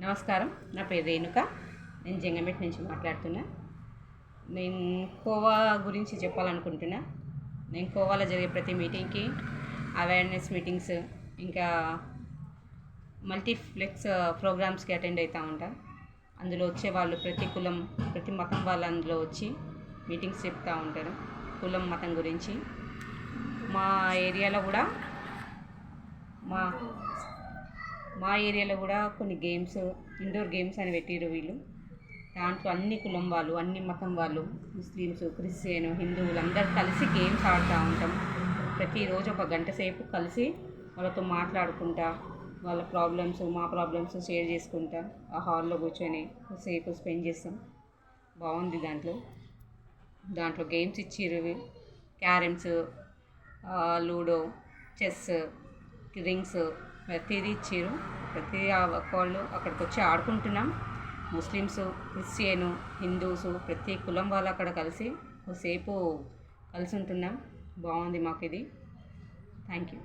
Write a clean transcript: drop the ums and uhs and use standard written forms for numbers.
నమస్కారం. నా పేరు రేణుక. నేను జంగంపేట నుంచి మాట్లాడుతున్నా. నేను కోవా గురించి చెప్పాలనుకుంటున్నా. నేను కోవాలో జరిగే ప్రతి మీటింగ్కి అవేర్నెస్ మీటింగ్స్, ఇంకా మల్టీప్లెక్స్ ప్రోగ్రామ్స్కి అటెండ్ అవుతూ ఉంటా. అందులో వచ్చే వాళ్ళు ప్రతి కులం, ప్రతి మతం వాళ్ళు అందులో వచ్చి మీటింగ్స్ చెప్తూ ఉంటారు కులం మతం గురించి. మా ఏరియాలో కూడా మా ఏరియాలో కూడా కొన్ని గేమ్స్, ఇండోర్ గేమ్స్ అని పెట్టిరు వీళ్ళు. దాంట్లో అన్ని కులం వాళ్ళు, అన్ని మతం వాళ్ళు, ముస్లిమ్స్, క్రిస్టియన్, హిందువులు అందరు కలిసి గేమ్స్ ఆడుతూ ఉంటాం. ప్రతిరోజు ఒక గంట సేపు కలిసి వాళ్ళతో మాట్లాడుకుంటా, వాళ్ళ ప్రాబ్లమ్స్, మా ప్రాబ్లమ్స్ షేర్ చేసుకుంటా ఆ హాల్లో కూర్చొని సేపు స్పెండ్ చేస్తాం. బాగుంది. దాంట్లో గేమ్స్ ఇచ్చిర్రు. క్యారమ్స్, లూడో, చెస్, రింగ్స్ ప్రతిదీ ఇచ్చిర్రు. ప్రతి వాళ్ళు అక్కడికి వచ్చి ఆడుకుంటున్నాం. ముస్లిమ్స్, క్రిస్టియను, హిందూస్, ప్రతి కులం వాళ్ళు అక్కడ కలిసి సేపు కలిసి ఉంటున్నాం. బాగుంది మాకు ఇది. Thank you.